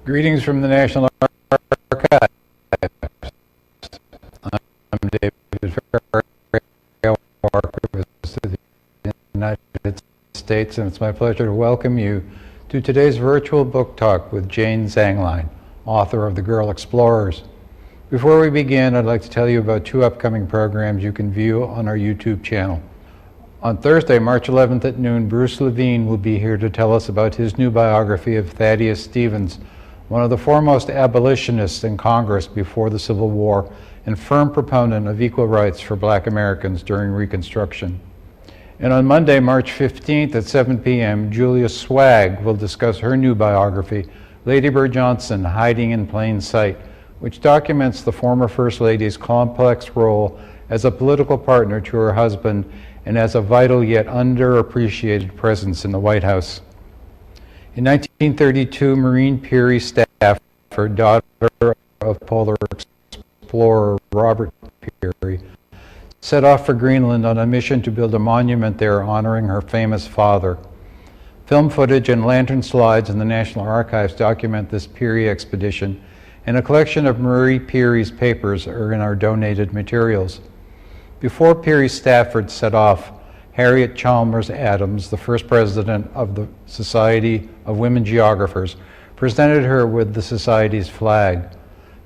Greetings from the National Archives. I'm David Farrar, Archivist of the United States, and it's my pleasure to welcome you to today's virtual book talk with Jayne Zanglein, author of The Girl Explorers. Before we begin, I'd like to tell you about two upcoming programs you can view on our YouTube channel. On Thursday, March 11th at noon, Bruce Levine will be here to tell us about his new biography of Thaddeus Stevens, one of the foremost abolitionists in Congress before the Civil War and firm proponent of equal rights for Black Americans during Reconstruction. And on Monday, March 15th at 7 p.m., Julia Swag will discuss her new biography, Lady Bird Johnson, Hiding in Plain Sight, which documents the former First Lady's complex role as a political partner to her husband and as a vital yet underappreciated presence in the White House. In 1932, Marine Peary Stafford, daughter of polar explorer Robert Peary, set off for Greenland on a mission to build a monument there honoring her famous father. Film footage and lantern slides in the National Archives document this Peary expedition, and a collection of Marie Peary's papers are in our donated materials. Before Peary Stafford set off, Harriet Chalmers Adams, the first president of the Society of Women Geographers, presented her with the Society's flag.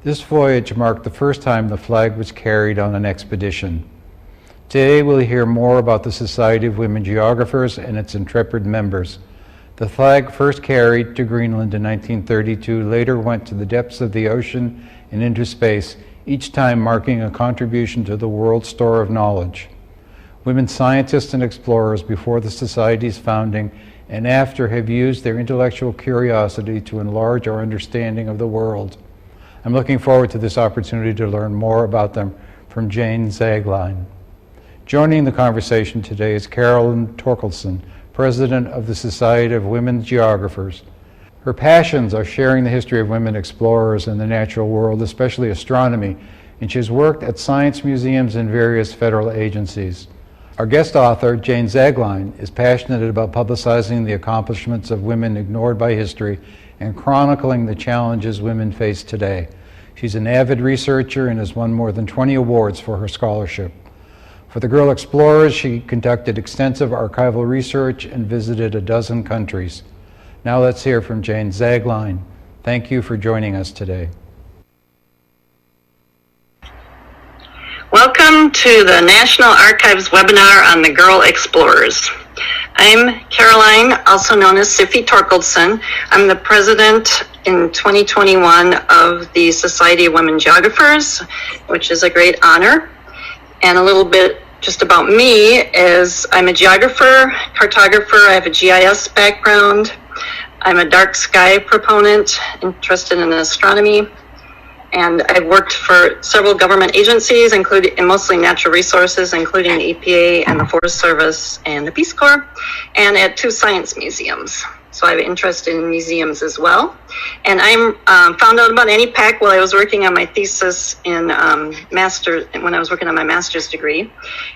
This voyage marked the first time the flag was carried on an expedition. Today we'll hear more about the Society of Women Geographers and its intrepid members. The flag, first carried to Greenland in 1932, later went to the depths of the ocean and into space, each time marking a contribution to the world's store of knowledge. Women scientists and explorers before the Society's founding and after have used their intellectual curiosity to enlarge our understanding of the world. I'm looking forward to this opportunity to learn more about them from Jayne Zanglein. Joining the conversation today is Carolyn Torkelson, president of the Society of Women Geographers. Her passions are sharing the history of women explorers in the natural world, especially astronomy, and she has worked at science museums and various federal agencies. Our guest author, Jayne Zanglein, is passionate about publicizing the accomplishments of women ignored by history and chronicling the challenges women face today. She's an avid researcher and has won more than 20 awards for her scholarship. For the Girl Explorers, she conducted extensive archival research and visited a dozen countries. Now let's hear from Jayne Zanglein. Thank you for joining us today. Welcome to the National Archives webinar on the Girl Explorers. I'm Caroline, also known as Siffy Torkelson. I'm the president in 2021 of the Society of Women Geographers, which is a great honor. And a little bit just about me is I'm a geographer, cartographer. I have a GIS background. I'm a dark sky proponent, interested in astronomy. And I've worked for several government agencies, including mostly natural resources, including the EPA and the Forest Service and the Peace Corps, and at two science museums. So I have interest in museums as well. And I found out about Annie Pack while I was working on my thesis when I was working on my master's degree.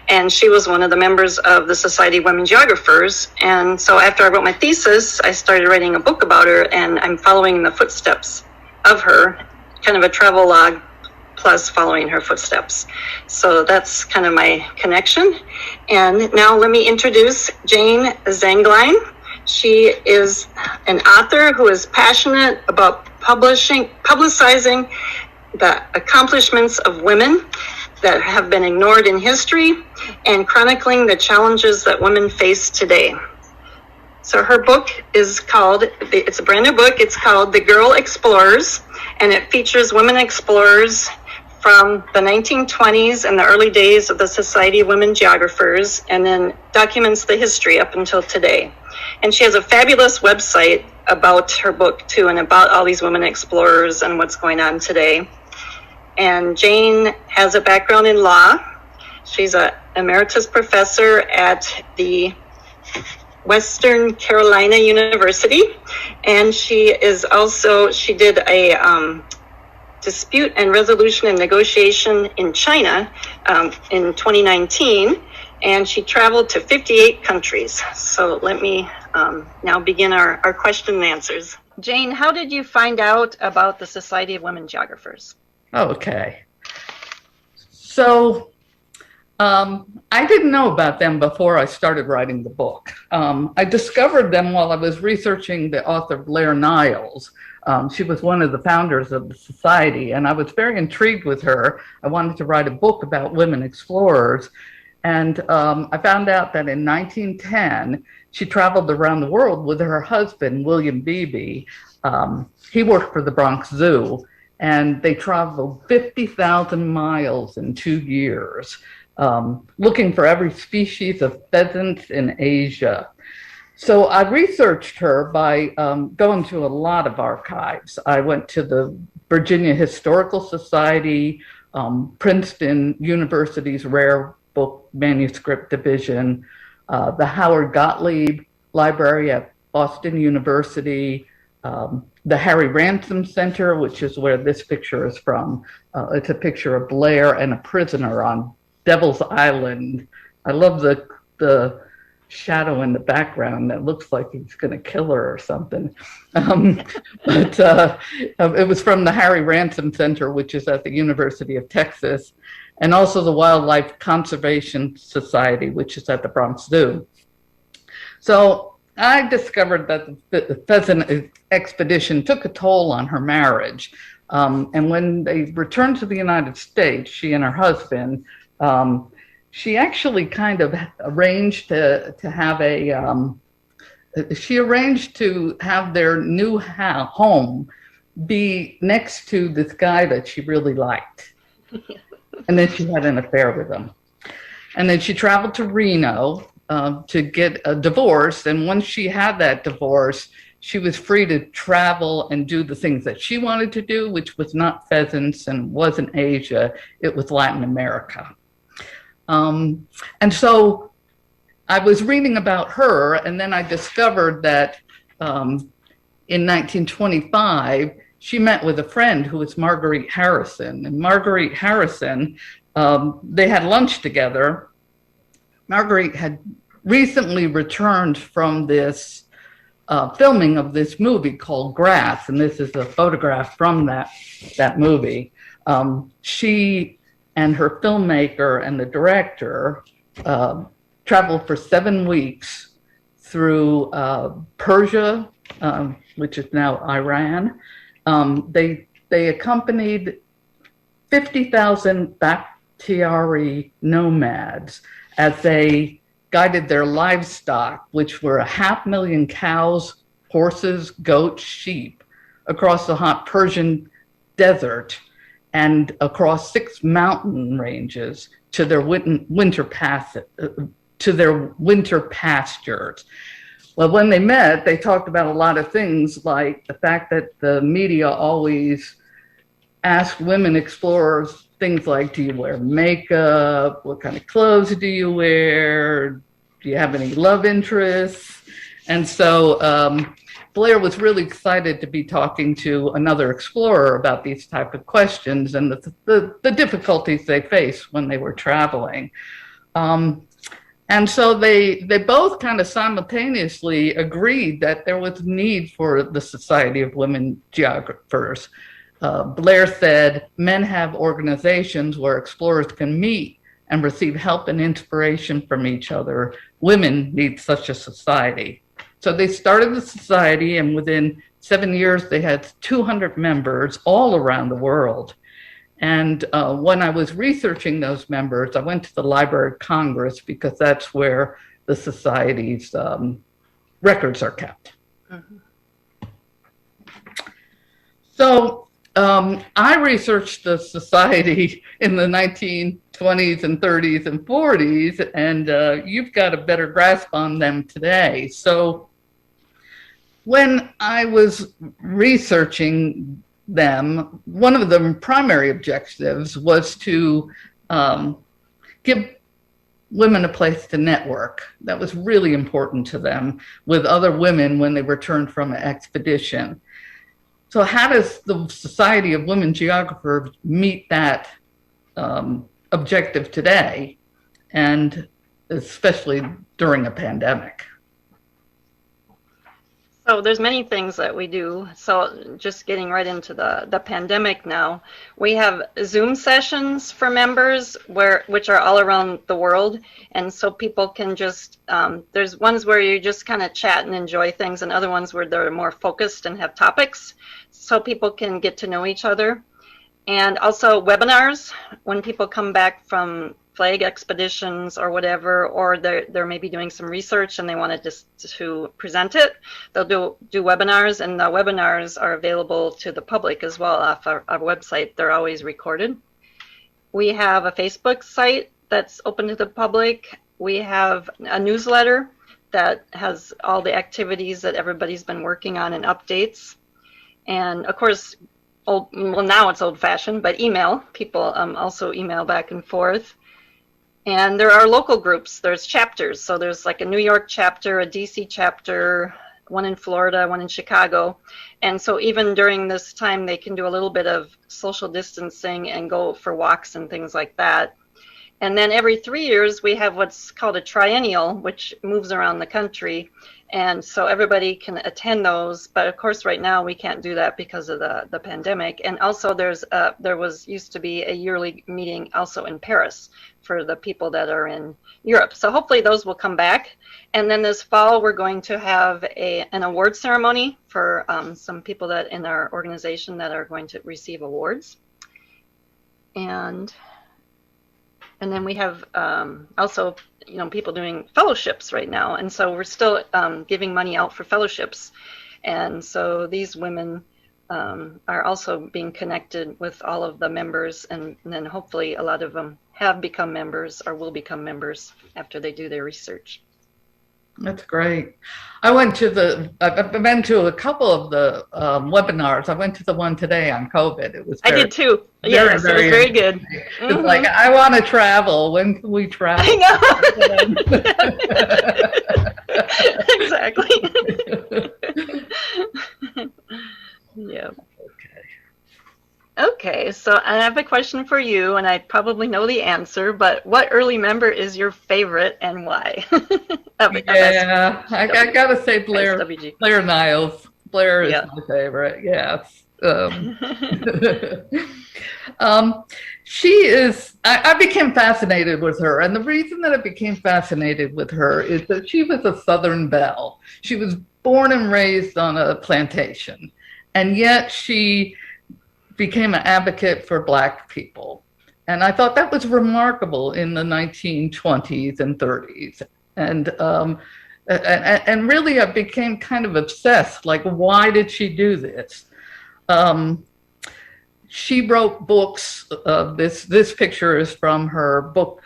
And she was one of the members of the Society of Women Geographers. And so after I wrote my thesis, I started writing a book about her, and I'm following the footsteps of her, kind of a travel log plus following her footsteps. So that's kind of my connection. And now let me introduce Jayne Zanglein. She is an author who is passionate about publicizing the accomplishments of women that have been ignored in history and chronicling the challenges that women face today. So her book is called, it's a brand new book, it's called The Girl Explorers, and it features women explorers from the 1920s and the early days of the Society of Women Geographers, and then documents the history up until today. And she has a fabulous website about her book too, and about all these women explorers and what's going on today. And Jayne has a background in law. She's an emeritus professor at the Western Carolina University, and she did a dispute and resolution and negotiation in China in 2019, and she traveled to 58 countries. So let me now begin our question and answers. Jayne, how did you find out about the Society of Women Geographers? Okay. So I didn't know about them before I started writing the book. I discovered them while I was researching the author Blair Niles. She was one of the founders of the society, and I was very intrigued with her. I wanted to write a book about women explorers. And I found out that in 1910, she traveled around the world with her husband, William Beebe. He worked for the Bronx Zoo, and they traveled 50,000 miles in 2 years, looking for every species of pheasants in Asia. So I researched her by going to a lot of archives. I went to the Virginia Historical Society, Princeton University's Rare Book Manuscript Division, the Howard Gottlieb Library at Boston University, the Harry Ransom Center, which is where this picture is from. It's a picture of Blair and a prisoner on Devil's Island. I love the shadow in the background that looks like he's going to kill her or something. But it was from the Harry Ransom Center, which is at the University of Texas, and also the Wildlife Conservation Society, which is at the Bronx Zoo. So I discovered that the pheasant expedition took a toll on her marriage. And when they returned to the United States, she and her husband, she actually kind of arranged to have their new home be next to this guy that she really liked. And then she had an affair with him. And then she traveled to Reno to get a divorce. And once she had that divorce, she was free to travel and do the things that she wanted to do, which was not pheasants and wasn't Asia, it was Latin America. And so I was reading about her, and then I discovered that in 1925, she met with a friend who was Marguerite Harrison. And Marguerite Harrison, they had lunch together. Marguerite had recently returned from this filming of this movie called Grass, and this is a photograph from that movie. She and her filmmaker and the director traveled for 7 weeks through Persia, which is now Iran. They accompanied 50,000 Bakhtiari nomads as they guided their livestock, which were 500,000 cows, horses, goats, sheep, across the hot Persian desert and across 6 mountain ranges to their winter pastures. Well, when they met, they talked about a lot of things, like the fact that the media always asked women explorers things like, do you wear makeup? What kind of clothes do you wear? Do you have any love interests? And so Blair was really excited to be talking to another explorer about these type of questions and the difficulties they faced when they were traveling. And so they both kind of simultaneously agreed that there was need for the Society of Women Geographers. Blair said, men have organizations where explorers can meet and receive help and inspiration from each other. Women need such a society. So they started the society, and within 7 years, they had 200 members all around the world. And when I was researching those members, I went to the Library of Congress because that's where the society's records are kept. Mm-hmm. So I researched the society in the 1920s and 30s and 40s, and you've got a better grasp on them today. So when I was researching them, one of the primary objectives was to give women a place to network. That was really important to them with other women when they returned from an expedition. So how does the Society of Women Geographers meet that objective today, and especially during a pandemic? So there's many things that we do. So just getting right into the pandemic now, we have Zoom sessions for members which are all around the world. And so people can just, there's ones where you just kind of chat and enjoy things, and other ones where they're more focused and have topics so people can get to know each other. And also webinars when people come back from flag expeditions or whatever, or they're maybe doing some research and they wanted to present it, they'll do webinars, and the webinars are available to the public as well off our website. They're always recorded. We have a Facebook site that's open to the public. We have a newsletter that has all the activities that everybody's been working on and updates. And of course, well, now it's old-fashioned, but email. People also email back and forth. And there are local groups. There's chapters. So there's like a New York chapter, a DC chapter, one in Florida, one in Chicago. And so even during this time, they can do a little bit of social distancing and go for walks and things like that. And then every 3 years, we have what's called a triennial, which moves around the country. And so everybody can attend those. But of course, right now, we can't do that because of the pandemic. And also, there used to be a yearly meeting also in Paris for the people that are in Europe. So hopefully those will come back. And then this fall, we're going to have an award ceremony for some people that in our organization that are going to receive awards. And then we have also, people doing fellowships right now. And so we're still giving money out for fellowships. And so these women are also being connected with all of the members. And then hopefully a lot of them have become members or will become members after they do their research. That's great. I've been to a couple of the webinars. I went to the one today on COVID. It was I did too. Yes, it was very good. It's like, I want to travel. When can we travel? I know. Exactly. Yeah. Okay, so I have a question for you, and I probably know the answer, but what early member is your favorite and why? Yeah, I gotta say Blair SWG. Blair Niles. Blair is my favorite, yes. She is, I became fascinated with her, and the reason that I became fascinated with her is that she was a Southern belle. She was born and raised on a plantation, and yet she became an advocate for Black people. And I thought that was remarkable in the 1920s and 30s. And really I became kind of obsessed, like, why did she do this? She wrote books. This picture is from her book,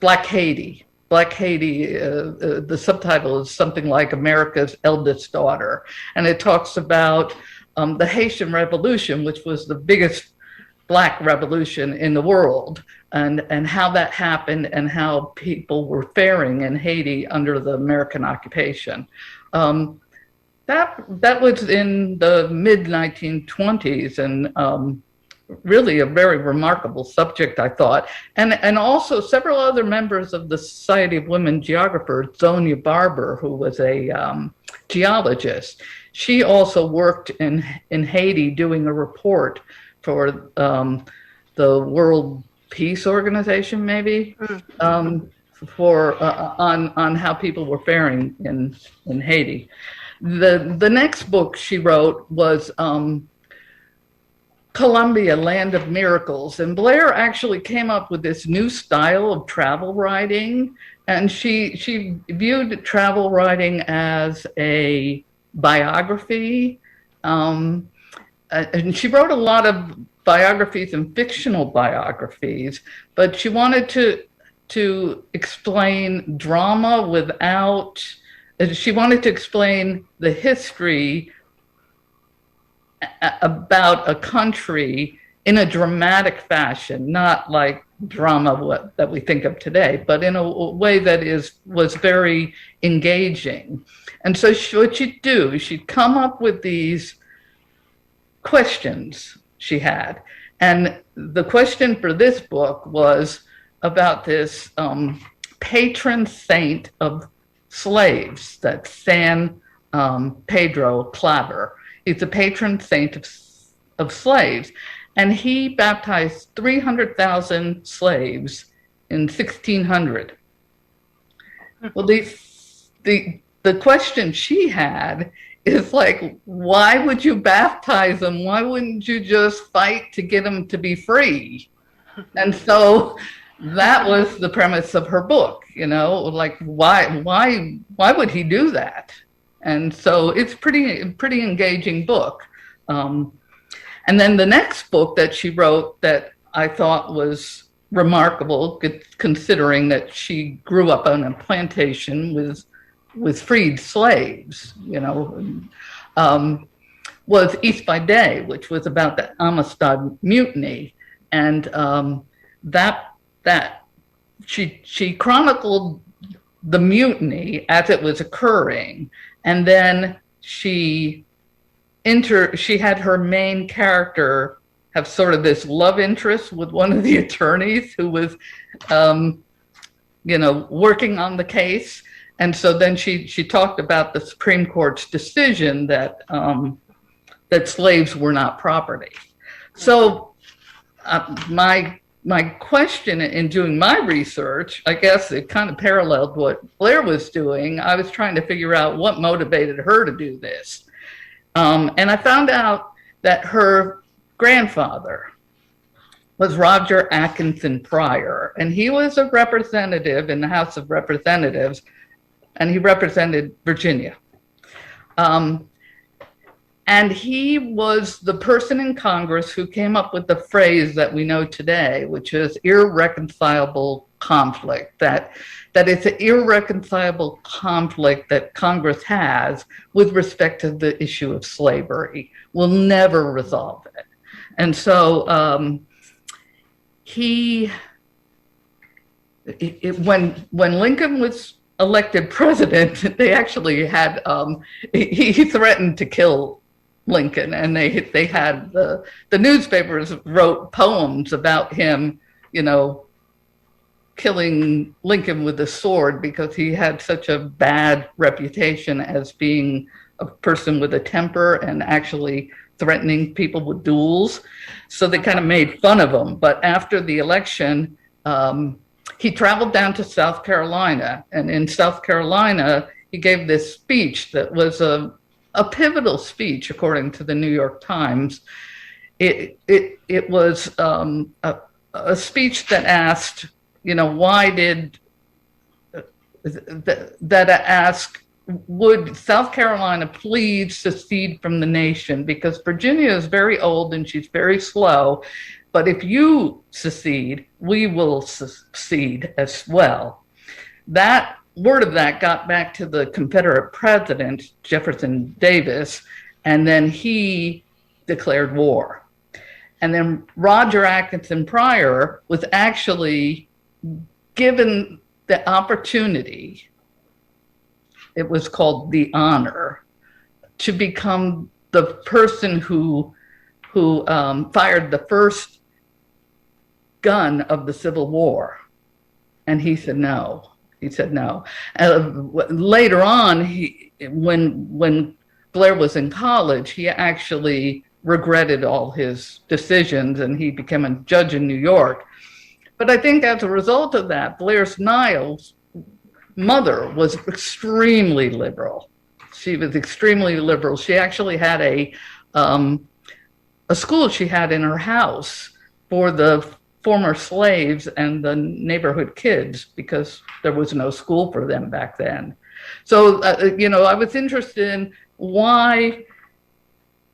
Black Haiti. Black Haiti, the subtitle is something like America's Eldest Daughter. And it talks about the Haitian Revolution, which was the biggest Black revolution in the world, and how that happened and how people were faring in Haiti under the American occupation. That was in the mid-1920s, and really a very remarkable subject, I thought. And also several other members of the Society of Women Geographers, Zonia Barber, who was a geologist. She also worked in Haiti doing a report for the World Peace Organization, maybe, for on how people were faring in Haiti. The next book she wrote was Columbia, Land of Miracles. And Blair actually came up with this new style of travel writing. And she viewed travel writing as a biography. And she wrote a lot of biographies and fictional biographies, but she wanted to explain drama without, she wanted to explain the history about a country in a dramatic fashion, not like drama that we think of today, but in a way that was very engaging. And so what she'd do, she'd come up with these questions she had. And the question for this book was about this patron saint of slaves, that's San Pedro Claver. He's a patron saint of slaves, and he baptized 300,000 slaves in 1600. Well, the question she had is like, why would you baptize them? Why wouldn't you just fight to get them to be free? And so that was the premise of her book, like why would he do that? And so it's pretty engaging book. And then the next book that she wrote that I thought was remarkable, considering that she grew up on a plantation with freed slaves, was East by Day, which was about the Amistad Mutiny. And that she chronicled the mutiny as it was occurring, and then she had her main character have sort of this love interest with one of the attorneys who was working on the case. And so then she talked about the Supreme Court's decision that slaves were not property. So my question in doing my research, I guess it kind of paralleled what Blair was doing. I was trying to figure out what motivated her to do this. And I found out that her grandfather was Roger Atkinson Pryor, and he was a representative in the House of Representatives, and he represented Virginia. And he was the person in Congress who came up with the phrase that we know today, which is irreconcilable conflict, that it's an irreconcilable conflict that Congress has with respect to the issue of slavery. We'll never resolve it. And so when Lincoln was elected president, they actually had, he threatened to kill Lincoln, and they had the newspapers wrote poems about him, killing Lincoln with a sword because he had such a bad reputation as being a person with a temper and actually threatening people with duels. So they kind of made fun of him. But after the election, he traveled down to South Carolina, and in South Carolina, he gave this speech that was a pivotal speech, according to the New York Times. It was a speech that asked, why did that asked, would South Carolina please secede from the nation? Because Virginia is very old and she's very slow. But if you secede, we will secede as well. That word of that got back to the Confederate president, Jefferson Davis, and then he declared war. And then Roger Atkinson Pryor was actually given the opportunity, it was called the honor, to become the person who fired the first gun of the Civil War. And he said no. He said no. Later on, when Blair was in college, he actually regretted all his decisions, and he became a judge in New York. But I think as a result of that, Blair's Niles' mother was extremely liberal. She was extremely liberal. She actually had a school she had in her house for the former slaves and the neighborhood kids, because there was no school for them back then. So, I was interested in why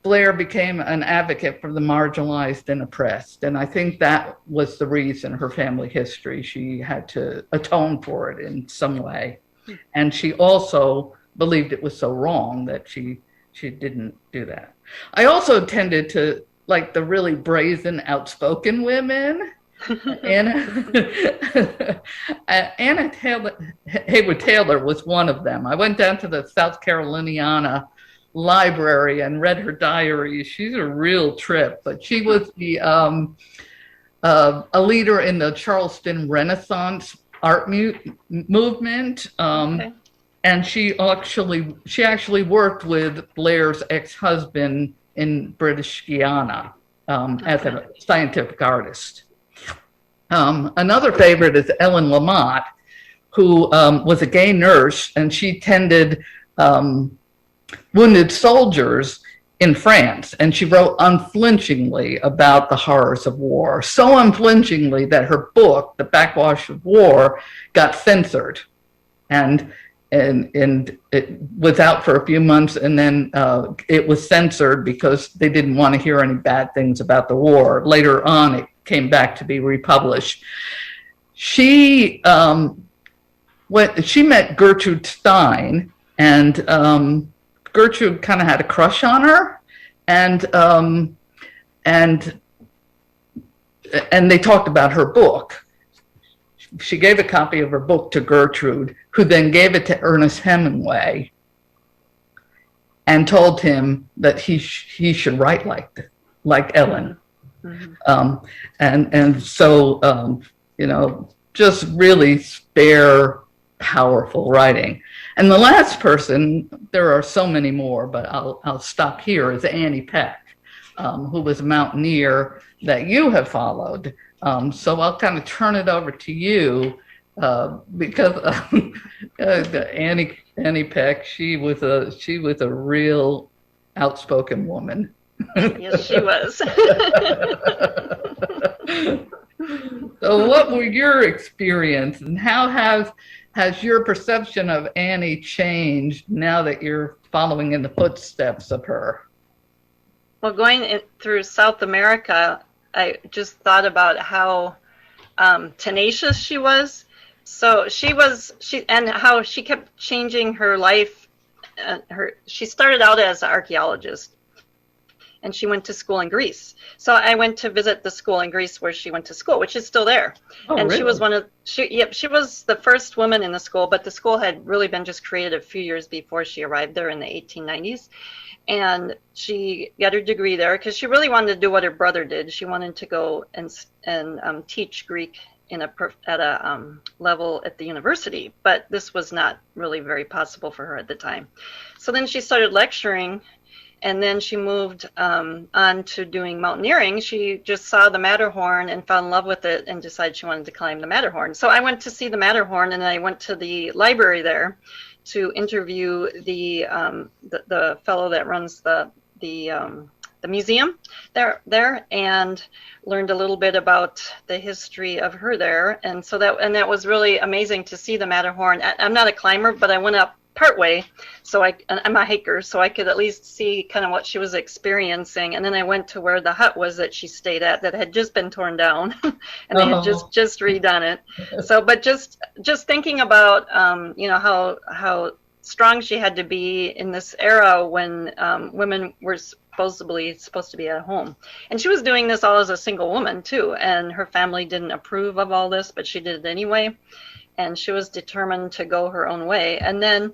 Blair became an advocate for the marginalized and oppressed. And I think that was the reason, her family history, she had to atone for it in some way. And she also believed it was so wrong that she didn't do that. I also tended to like the really brazen, outspoken women. Anna Haywood Taylor was one of them. I went down to the South Caroliniana library and read her diary. She's a real trip, but she was a leader in the Charleston Renaissance art movement. Okay. and she actually worked with Blair's ex-husband in British Guiana as a scientific artist. Another favorite is Ellen Lamott, who was a gay nurse, and she tended wounded soldiers in France, and she wrote unflinchingly about the horrors of war, so unflinchingly that her book, The Backwash of War, got censored, and it was out for a few months, and then it was censored because they didn't want to hear any bad things about the war. Later on, it came back to be republished. She met Gertrude Stein, and Gertrude kind of had a crush on her, and they talked about her book. She gave a copy of her book to Gertrude, who then gave it to Ernest Hemingway and told him that he should write like Ellen. Mm-hmm. And so just really spare, powerful writing. And the last person, there are so many more, but I'll stop here, is Annie Peck, who was a mountaineer that you have followed. So I'll kind of turn it over to you because Annie Peck, she was a real outspoken woman. Yes, she was. So what were your experience, and how has your perception of Annie changed now that you're following in the footsteps of her? Well, going through South America, I just thought about how tenacious she was. So and how she kept changing her life. She started out as an archaeologist, and she went to school in Greece. So I went to visit the school in Greece where she went to school, which is still there. Oh, and really? She was the first woman in the school, but the school had really been just created a few years before she arrived there in the 1890s. And she got her degree there because she really wanted to do what her brother did. She wanted to go and teach Greek at a level at the university, but this was not really very possible for her at the time. So then she started lecturing, and then she moved on to doing mountaineering. She just saw the Matterhorn and fell in love with it and decided she wanted to climb the Matterhorn. So I went to see the Matterhorn, and I went to the library there to interview the fellow that runs the museum there, and learned a little bit about the history of her there. And so that was really amazing to see the Matterhorn. I'm not a climber, but I went up partway, so I'm a hiker, so I could at least see kind of what she was experiencing. And then I went to where the hut was that she stayed at that had just been torn down, and they had just redone it. So, but just thinking about how strong she had to be in this era when women were supposed to be at home. And she was doing this all as a single woman too, and her family didn't approve of all this, but she did it anyway. And she was determined to go her own way. And then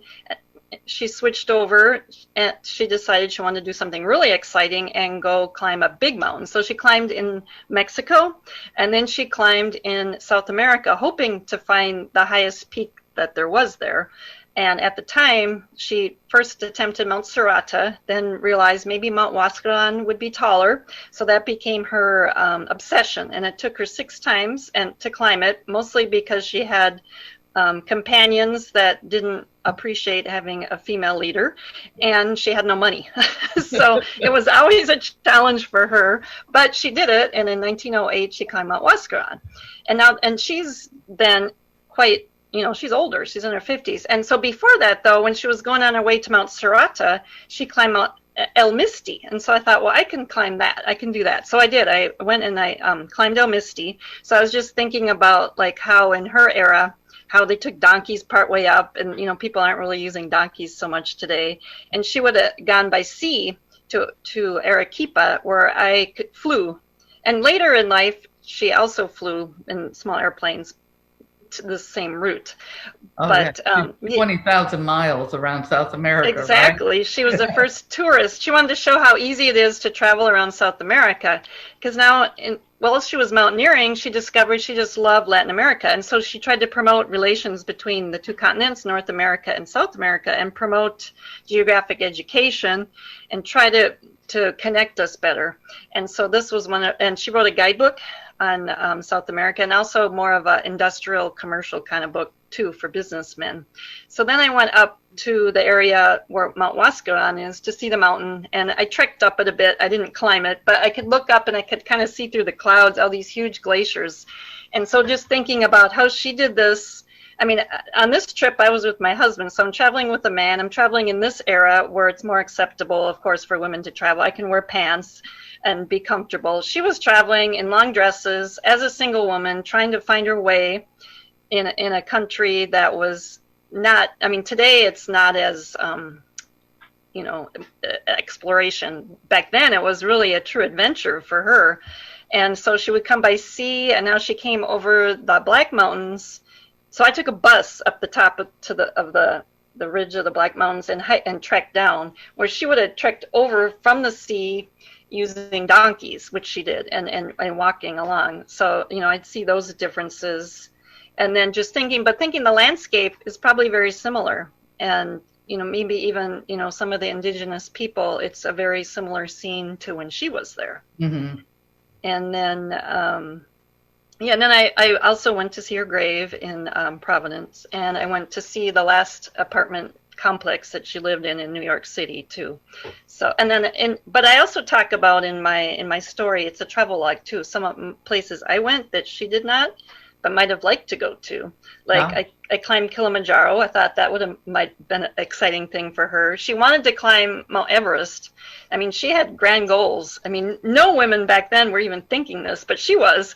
she switched over, and she decided she wanted to do something really exciting and go climb a big mountain. So she climbed in Mexico, and then she climbed in South America, hoping to find the highest peak that there was there. And at the time, she first attempted Mount Serrata, then realized maybe Mount Huascaran would be taller. So that became her obsession. And it took her 6 times to climb it, mostly because she had companions that didn't appreciate having a female leader, and she had no money. So it was always a challenge for her, but she did it. And in 1908, she climbed Mount Huascaran. And she's then quite, she's older, she's in her 50s. And so before that, though, when she was going on her way to Mount Serrata, she climbed Mount El Misti. And so I thought, well, I can climb that. I can do that. So I did. I went and I climbed El Misti. So I was just thinking about like how in her era, how they took donkeys part way up, and people aren't really using donkeys so much today. And she would have gone by sea to Arequipa, where I flew. And later in life, she also flew in small airplanes. the same route. Oh, But yeah. 20,000 miles around South America, exactly. right? She was the first tourist. She wanted to show how easy it is to travel around South America. Because now, while she was mountaineering, she discovered she just loved Latin America. And so she tried to promote relations between the two continents, North America and South America, and promote geographic education and try to connect us better. And so this was and she wrote a guidebook on South America, and also more of an industrial commercial kind of book too for businessmen. So then I went up to the area where Mount Huascaran is to see the mountain, and I trekked up it a bit. I didn't climb it, but I could look up and I could kind of see through the clouds all these huge glaciers. And so just thinking about how she did this, I mean, on this trip I was with my husband, so I'm traveling with a man. I'm traveling in this era where it's more acceptable, of course, for women to travel. I can wear pants and be comfortable. She was traveling in long dresses as a single woman, trying to find her way in a country that was not, I mean, today it's not as, exploration. Back then it was really a true adventure for her. And so she would come by sea, and now she came over the Black Mountains. So I took a bus up the top of the ridge of the Black Mountains and trekked down, where she would have trekked over from the sea using donkeys, which she did, and walking along. So, I'd see those differences. And then just thinking the landscape is probably very similar. And, maybe even, some of the indigenous people, it's a very similar scene to when she was there. Mm-hmm. And then, and then I also went to see her grave in Providence, and I went to see the last apartment complex that she lived in New York City too. So, and then, but I also talk about in my story, it's a travel log too, some places I went that she did not, but might have liked to go to. Like Wow. I climbed Kilimanjaro. I thought that might have been an exciting thing for her. She wanted to climb Mount Everest. I mean, she had grand goals. I mean, no women back then were even thinking this, but she was.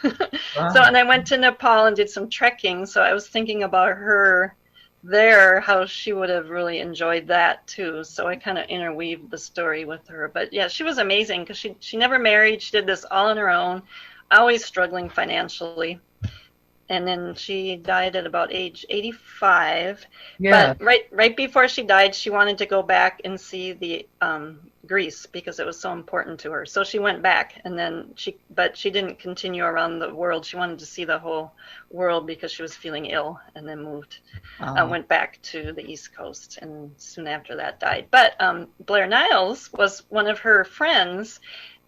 Wow. So, and I went to Nepal and did some trekking. So I was thinking about her there, how she would have really enjoyed that too. So I kind of interweaved the story with her. But yeah, she was amazing because she never married. She did this all on her own, always struggling financially. And then she died at about age 85. Yeah. But right before she died, she wanted to go back and see the Greece because it was so important to her. So she went back, and then but she didn't continue around the world. She wanted to see the whole world because she was feeling ill, and then went back to the East Coast, and soon after that died. But Blair Niles was one of her friends,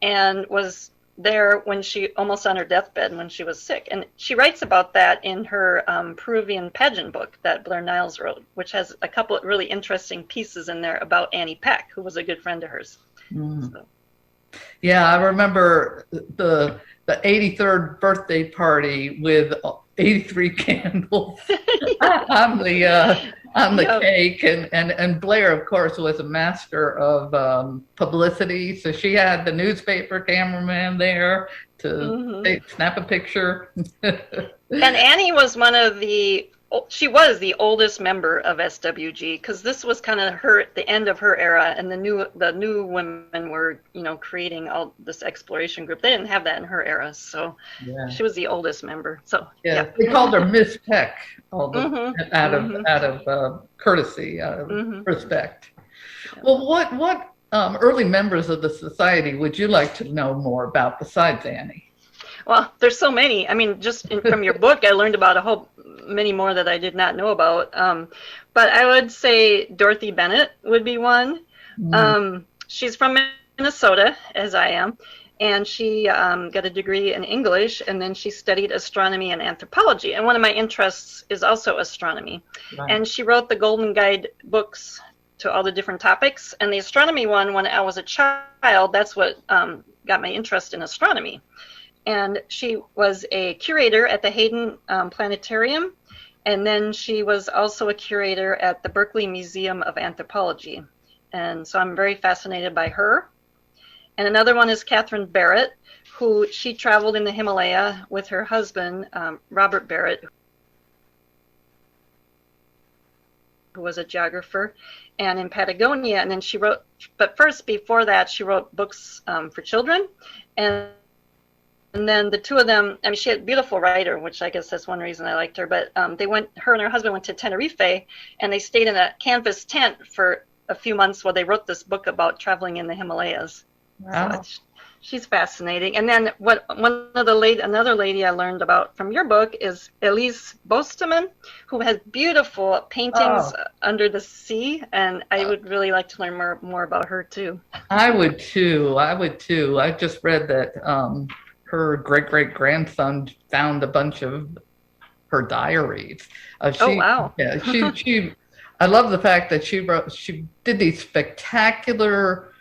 and was there when she almost on her deathbed when she was sick. And she writes about that in her Peruvian pageant book that Blair Niles wrote, which has a couple of really interesting pieces in there about Annie Peck, who was a good friend of hers. Mm. So. Yeah, I remember the 83rd birthday party with 83 candles on the Yep. cake, and Blair, of course, was a master of publicity. So she had the newspaper cameraman there to snap a picture. And Annie was she was the oldest member of SWG, because this was kind of the end of her era, and the new women were creating all this exploration group. They didn't have that in her era, so Yeah. she was the oldest member. So Yeah, they called her Miss Peck, out of courtesy, out of respect. Well, what early members of the society would you like to know more about besides Annie? Well, there's so many. I mean, from your book, I learned about many more that I did not know about. But I would say Dorothy Bennett would be one. She's from Minnesota, as I am, and she got a degree in English, and then she studied astronomy and anthropology. And one of my interests is also astronomy. Right. And she wrote the Golden Guide books to all the different topics. And the astronomy one, when I was a child, that's what got my interest in astronomy. And she was a curator at the Hayden Planetarium, and then she was also a curator at the Berkeley Museum of Anthropology. And so I'm very fascinated by her. And another one is Catherine Barrett, she traveled in the Himalaya with her husband, Robert Barrett, who was a geographer, and in Patagonia. And then she wrote, but first, before that, she wrote books for children. And then the two of them, I mean, she had a beautiful writer, which I guess that's one reason I liked her, but her and her husband went to Tenerife, and they stayed in a canvas tent for a few months while they wrote this book about traveling in the Himalayas. Wow. So she's fascinating. And then another lady I learned about from your book is Elise Bosteman, who has beautiful paintings under the sea, and I would really like to learn more about her too. I would too. I just read that her great-great-grandson found a bunch of her diaries. Oh, wow. Yeah, she I love the fact that she did these spectacular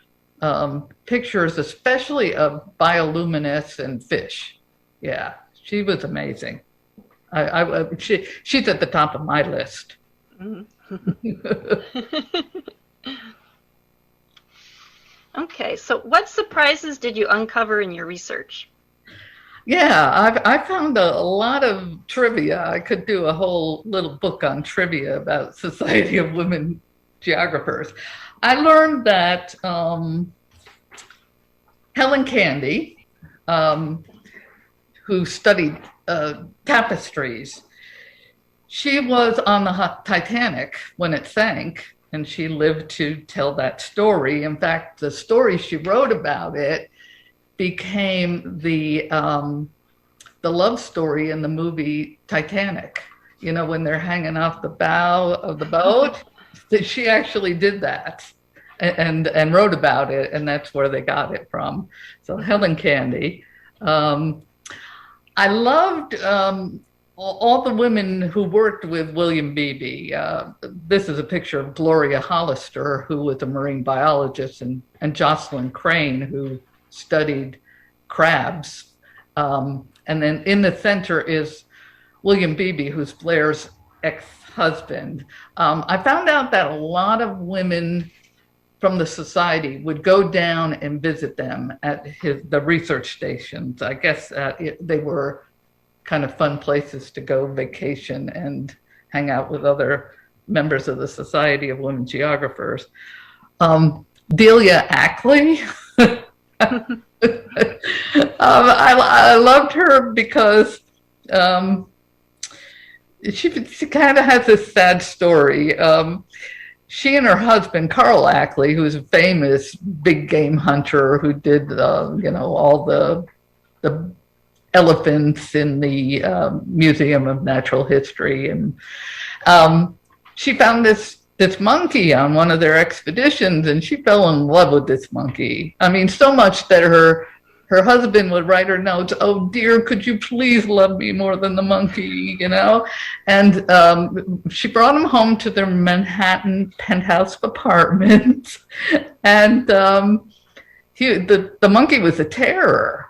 pictures, especially of bioluminescent fish. Yeah, she was amazing. She's at the top of my list. Okay, so what surprises did you uncover in your research? Yeah, I found a lot of trivia. I could do a whole little book on trivia about Society of Women Geographers. I learned that Helen Candy, who studied tapestries, she was on the Titanic when it sank, and she lived to tell that story. In fact, the story she wrote about it became the love story in the movie Titanic. You know, when they're hanging off the bow of the boat, she actually did that and wrote about it, and that's where they got it from. So Helen Candy. I loved all the women who worked with William Beebe. This is a picture of Gloria Hollister, who was a marine biologist, and Jocelyn Crane, who studied crabs. And then in the center is William Beebe, who's Blair's ex-husband. I found out that a lot of women from the society would go down and visit them at the research stations. I guess they were kind of fun places to go vacation and hang out with other members of the Society of Women Geographers. Delia Ackley. I loved her because she kind of has this sad story. She and her husband, Carl Ackley, who's a famous big game hunter who did, all the elephants in the Museum of Natural History, and she found this monkey on one of their expeditions, and she fell in love with this monkey. I mean, so much that her husband would write her notes, "Oh dear, could you please love me more than the monkey?" And she brought him home to their Manhattan penthouse apartment, and the monkey was a terror,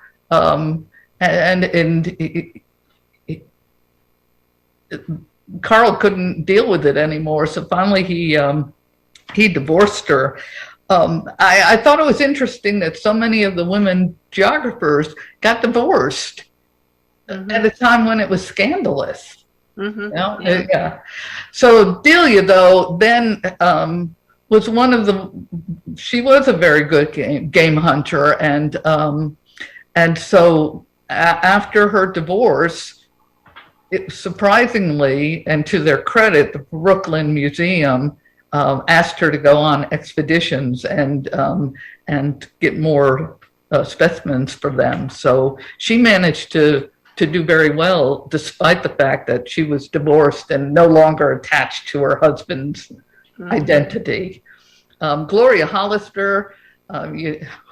Carl couldn't deal with it anymore, so finally he divorced her. I thought it was interesting that so many of the women geographers got divorced at a time when it was scandalous. Yeah. So Delia, though, then was she was a very good game hunter, and so after her divorce, surprisingly, and to their credit, the Brooklyn Museum asked her to go on expeditions and get more specimens for them. So she managed to do very well, despite the fact that she was divorced and no longer attached to her husband's identity. Gloria Hollister,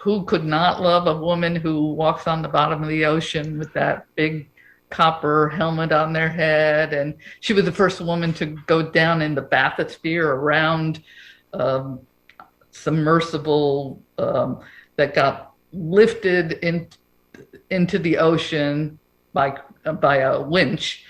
who could not love a woman who walks on the bottom of the ocean with that big copper helmet on their head, and she was the first woman to go down in the bathysphere around submersible that got lifted into the ocean by a winch.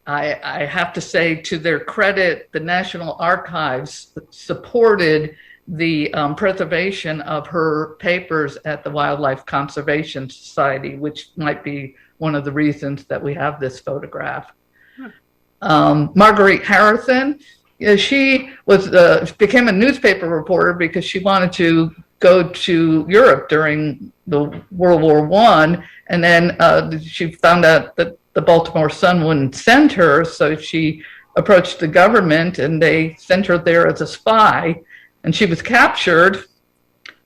I have to say, to their credit, the National Archives supported the preservation of her papers at the Wildlife Conservation Society, which might be one of the reasons that we have this photograph. Marguerite Harrison, she became a newspaper reporter because she wanted to go to Europe during the World War I, and then she found out that the Baltimore Sun wouldn't send her, so she approached the government, and they sent her there as a spy, and she was captured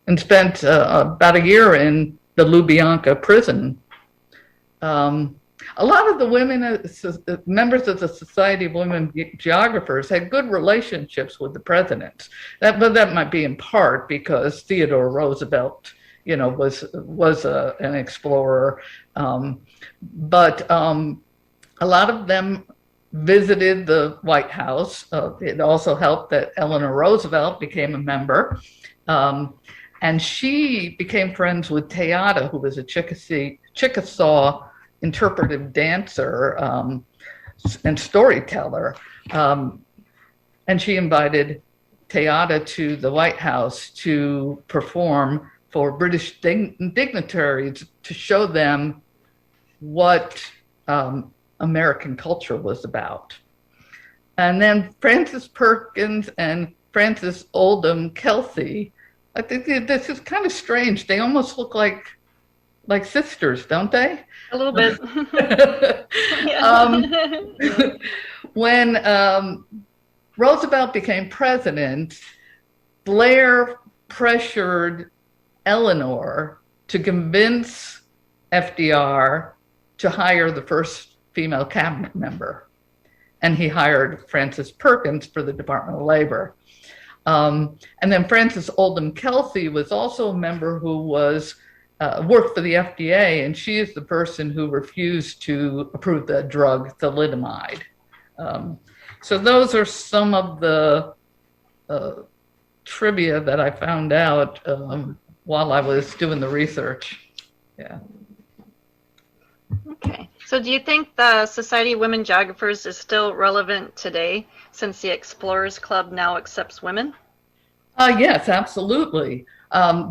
and spent about a year in the Lubyanka prison. A lot of the women, members of the Society of Women Geographers, had good relationships with the presidents. But that might be in part because Theodore Roosevelt, was an explorer. But a lot of them visited the White House. It also helped that Eleanor Roosevelt became a member. And she became friends with Teyata, who was a Chickasaw interpretive dancer and storyteller. And she invited Teyata to the White House to perform for British dignitaries to show them what American culture was about. And then Frances Perkins and Frances Oldham Kelsey, I think this is kind of strange. They almost look like sisters, don't they? A little bit. When Roosevelt became president, Blair pressured Eleanor to convince FDR to hire the first female cabinet member. And he hired Frances Perkins for the Department of Labor. And then Frances Oldham Kelsey was also a member who was worked for the FDA, and she is the person who refused to approve the drug thalidomide. So those are some of the trivia that I found out while I was doing the research. Yeah. Okay. So do you think the Society of Women Geographers is still relevant today since the Explorers Club now accepts women? Yes, absolutely.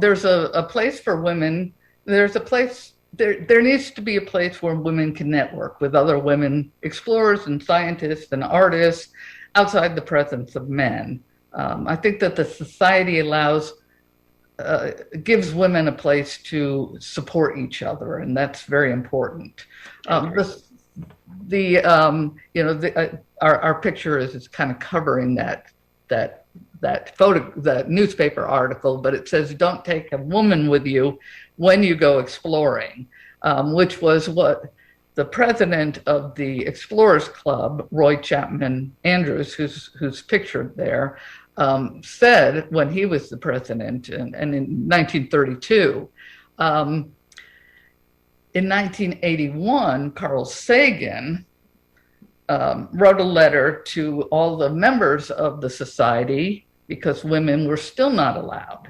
There's a place for women. There's a place, there needs to be a place where women can network with other women explorers and scientists and artists outside the presence of men. I think that the society gives women a place to support each other, and that's very important. Our picture is kind of covering that newspaper article, but it says, "Don't take a woman with you when you go exploring," which was what the president of the Explorers Club, Roy Chapman Andrews, who's pictured there, said when he was the president, and in 1932. In 1981, Carl Sagan wrote a letter to all the members of the society because women were still not allowed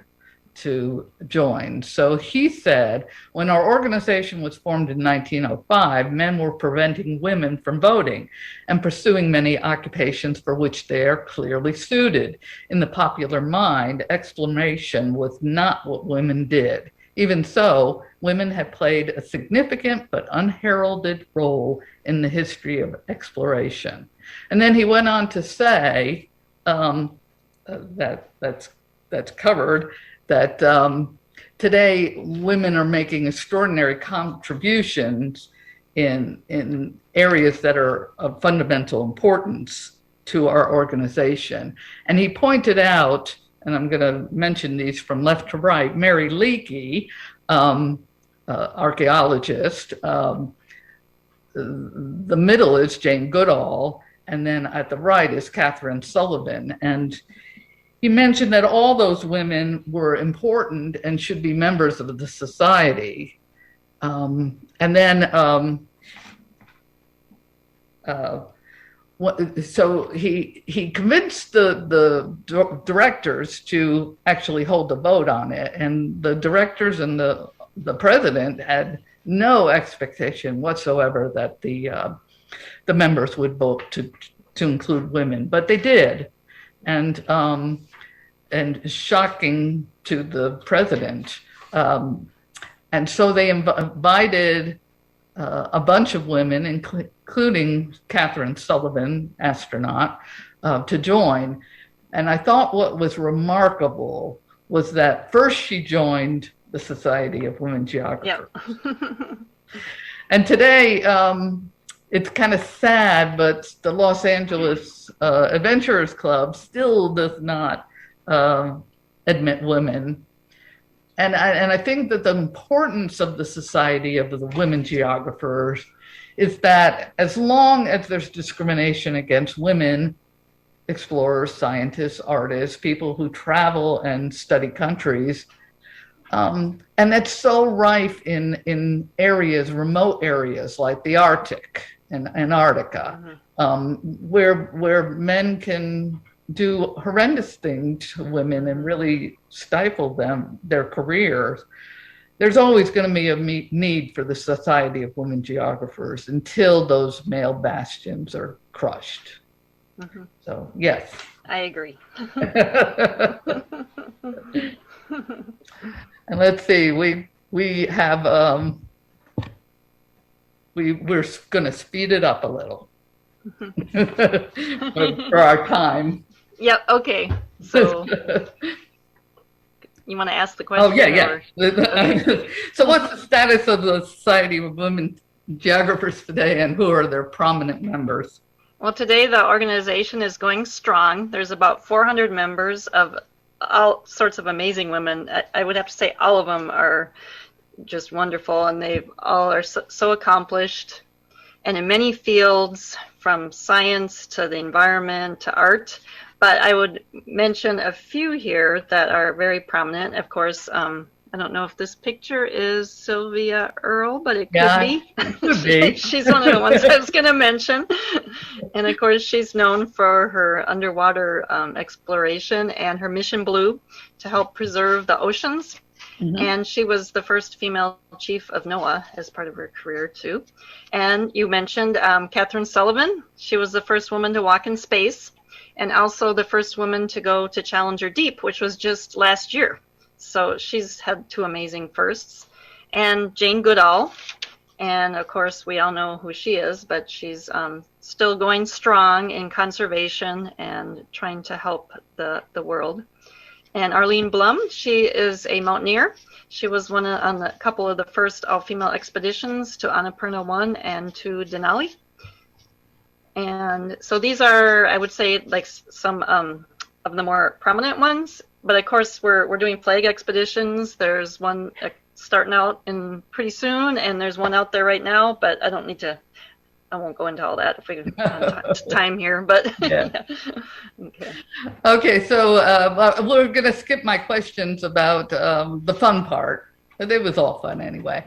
to join. So he said, when our organization was formed in 1905, men were preventing women from voting and pursuing many occupations for which they are clearly suited. In the popular mind, exploration was not what women did. Even so, women have played a significant but unheralded role in the history of exploration. And then he went on to say, that's covered, that today women are making extraordinary contributions in areas that are of fundamental importance to our organization. And he pointed out, and I'm going to mention these from left to right, Mary Leakey, archaeologist, the middle is Jane Goodall, and then at the right is Catherine Sullivan. And he mentioned that all those women were important and should be members of the society. So he convinced the directors to actually hold a vote on it, and the directors and the president had no expectation whatsoever that the members would vote to include women, but they did. And shocking to the president. And so they invited a bunch of women, including Catherine Sullivan, astronaut, to join. And I thought what was remarkable was that first she joined the Society of Women Geographers. Yep. And today, it's kind of sad, but the Los Angeles Adventurers Club still does not admit women. And I think that the importance of the Society of the Women Geographers is that as long as there's discrimination against women, explorers, scientists, artists, people who travel and study countries, and that's so rife in areas, remote areas like the Arctic and Antarctica, where men can do horrendous things to women and really stifle their careers. There's always going to be a need for the Society of Women Geographers until those male bastions are crushed. Mm-hmm. So, yes. I agree. And let's see, we have, we're going to speed it up a little for our time. Yep. Okay. So you want to ask the question? Oh, yeah. Or? Okay. So what's the status of the Society of Women Geographers today, and who are their prominent members? Well, today the organization is going strong. There's about 400 members of all sorts of amazing women. I would have to say all of them are just wonderful, and they all are so accomplished, and in many fields, from science to the environment to art. But I would mention a few here that are very prominent. Of course, I don't know if this picture is Sylvia Earle, but it could be. Could be. She's one of the ones I was going to mention. And of course, she's known for her underwater exploration and her Mission Blue to help preserve the oceans. Mm-hmm. And she was the first female chief of NOAA as part of her career, too. And you mentioned Catherine Sullivan. She was the first woman to walk in space, and also the first woman to go to Challenger Deep, which was just last year. So she's had two amazing firsts. And Jayne Goodall, and of course we all know who she is, but she's still going strong in conservation and trying to help the world. And Arlene Blum, she is a mountaineer. She was on a couple of the first all-female expeditions to Annapurna 1 and to Denali. And so these are, I would say, like some of the more prominent ones. But of course, we're doing flag expeditions. There's one starting out in pretty soon, and there's one out there right now. But I won't go into all that if we have time here. But yeah. Okay. Okay, so we're going to skip my questions about the fun part. It was all fun anyway,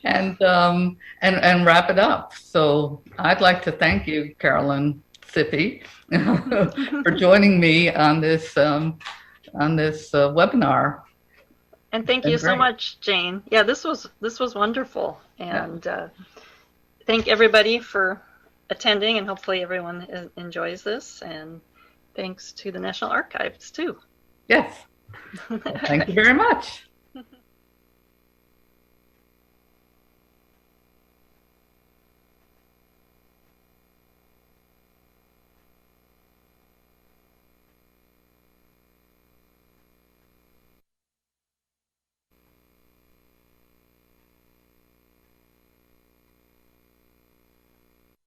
and wrap it up. So I'd like to thank you, Carolyn Sippy, for joining me on this webinar. And thank you so much, Jayne. Yeah, this was wonderful, and thank everybody for attending, and hopefully everyone enjoys this. And thanks to the National Archives too. Yes. Thank you very much.